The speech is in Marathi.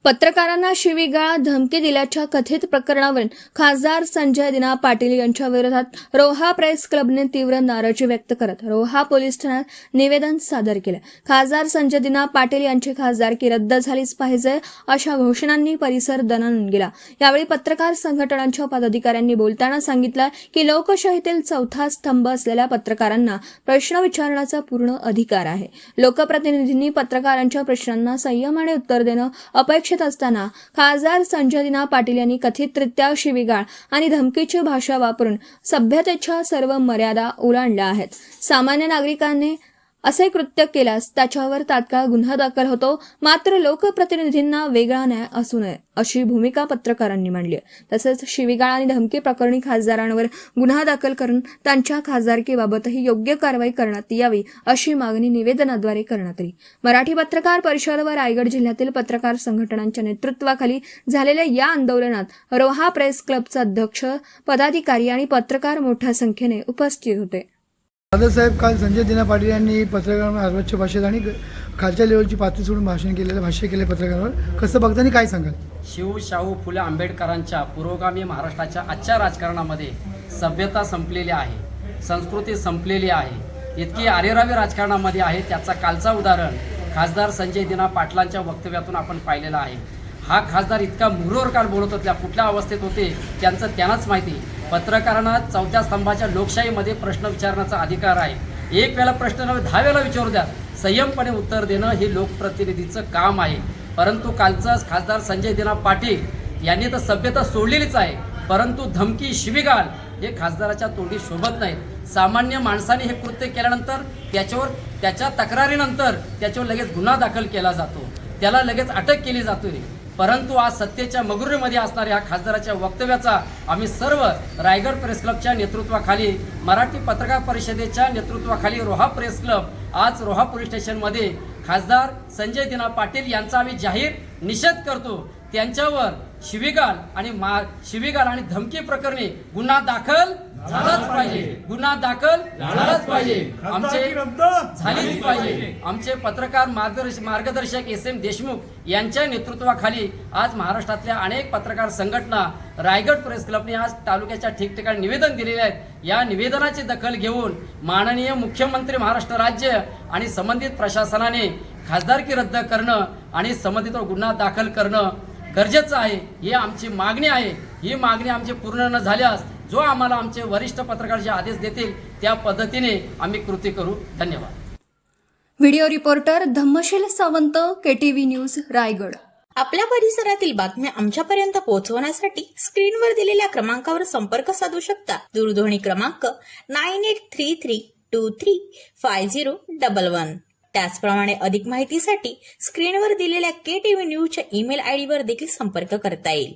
पत्रकारांना शिवीगाळ धमकी दिल्याच्या कथित प्रकरणावरून खासदार संजय दिना पाटील यांच्या विरोधात रोहा प्रेस क्लबने तीव्र नाराजी व्यक्त करत रोहा पोलीस ठाण्यात निवेदन सादर केले। खासदार संजय दिना पाटील यांची खासदारकी रद्द झालीच पाहिजे अशा घोषणांनी परिसर दणाणून गेला। यावेळी पत्रकार संघटनांच्या पदाधिकाऱ्यांनी बोलताना सांगितलं की लोकशाहीतील चौथा स्तंभ असलेल्या पत्रकारांना प्रश्न विचारण्याचा पूर्ण अधिकार आहे। लोकप्रतिनिधींनी पत्रकारांच्या प्रश्नांना संयमाने उत्तर देणं अपेक्षित असताना खासदार संजय दिना पाटील यांनी कथितरित्या शिवीगाळ आणि धमकीची भाषा वापरून सभ्यतेच्या सर्व मर्यादा ओलांडल्या आहेत। सामान्य नागरिकांनी असे कृत्य केल्यास त्याच्यावर तात्काळ गुन्हा दाखल होतो, मात्र लोकप्रतिनिधींना वेगळा न्याय असू नये अशी भूमिका पत्रकारांनी मांडली। तसेच शिवीगाळ आणि धमकी प्रकरणी खासदारांवर गुन्हा दाखल करून त्यांच्या खासदारकीबाबतही योग्य कारवाई करण्यात यावी अशी मागणी निवेदनाद्वारे करण्यात आली। मराठी पत्रकार परिषद व रायगड जिल्ह्यातील पत्रकार संघटनांच्या नेतृत्वाखाली झालेल्या या आंदोलनात रोहा प्रेस क्लबचे अध्यक्ष, पदाधिकारी आणि पत्रकार मोठ्या संख्येने उपस्थित होते। दादासाहेब, काल संजय दिना पाटील यांनी पत्रकारांवर अर्वाच्य भाषेत आणि खालच्या लेवलची पातळी सोडून भाष्य केले पत्रकारांवर, कसं बघताना काय सांगाल? शाहू फुले आंबेडकरांच्या पुरोगामी महाराष्ट्राच्या आजच्या राजकारणामध्ये सभ्यता संपलेली आहे, संस्कृती संपलेली आहे, इतकी आरेरावी राजकारणामध्ये आहे। त्याचा कालचा उदाहरण खासदार संजय दिना पाटलांच्या वक्तव्यातून आपण पाहिलेला आहे। हा खासदार इतका मुरूर काल बोलत होता, कुठल्या अवस्थेत होते त्यांचं त्यांनाच माहिती। पत्रकारांना चौथ्या स्तंभाच्या लोकशाहीमध्ये प्रश्न विचारण्याचा अधिकार आहे। एक वेळा प्रश्न नव्हे 10 वेळा विचारू द्या, संयमपणे उत्तर देणं हे लोकप्रतिनिधीचं काम आहे। परंतु कालचं खासदार संजय दिना पाटील यांनी तर सभ्यता सोडलेलीच आहे, परंतु धमकी शिवीगाळ हे खासदाराच्या तोंडी शोभत नाहीत। सामान्य माणसाने हे कृत्य केल्यानंतर त्याच्या तक्रारीनंतर त्याच्यावर लगेच गुन्हा दाखल केला जातो, त्याला लगेच अटक केली जाते। परंतु आज सत्तेच्या मगरुरीमध्ये असणाऱ्या खासदाराच्या वक्तव्याचा आम्ही सर्व रायगड प्रेस क्लबच्या नेतृत्वाखाली, मराठी पत्रकार परिषदेच्या नेतृत्वाखाली रोहा प्रेस क्लब आज रोहा पोलीस स्टेशनमध्ये खासदार संजय दिना पाटील यांचा आम्ही जाहीर निषेध करतो। त्यांच्यावर शिवीगाळ आणि धमकी प्रकरणी गुन्हा दाखल झालाच पाहिजे, गुन्हा दाखल झालाच पाहिजे, झालीच पाहिजे। आमचे पत्रकार मार्गदर्शक SM देशमुख यांच्या नेतृत्वाखाली आज महाराष्ट्रातल्या अनेक पत्रकार संघटना रायगड प्रेस क्लबने आज तालुक्याच्या ठिकठिकाणी निवेदन दिलेले आहेत। या निवेदनाची दखल घेऊन माननीय मुख्यमंत्री महाराष्ट्र राज्य आणि संबंधित प्रशासनाने खासदारकी रद्द करणं आणि संबंधितवर गुन्हा दाखल करणं गरजेचं आहे, ही आमची मागणी आहे। ही मागणी आमची पूर्ण न झाल्यास जो आम्हाला आमचे वरिष्ठ पत्रकार जे आदेश देतील त्या पद्धतीने आम्ही कृती करू। धन्यवाद। Video reporter Dhammasheel Sawant, KTV news, Raigad. आपल्या परिसरातील बातम्या आमच्यापर्यंत पोहोचवण्यासाठी स्क्रीनवर दिलेल्या क्रमांकावर संपर्क साधू शकता। दूरध्वनी क्रमांक 9833235011। त्याचप्रमाणे अधिक माहितीसाठी स्क्रीनवर दिलेल्या KTV न्यूजच्या ईमेल ID वर देखील संपर्क करता येईल।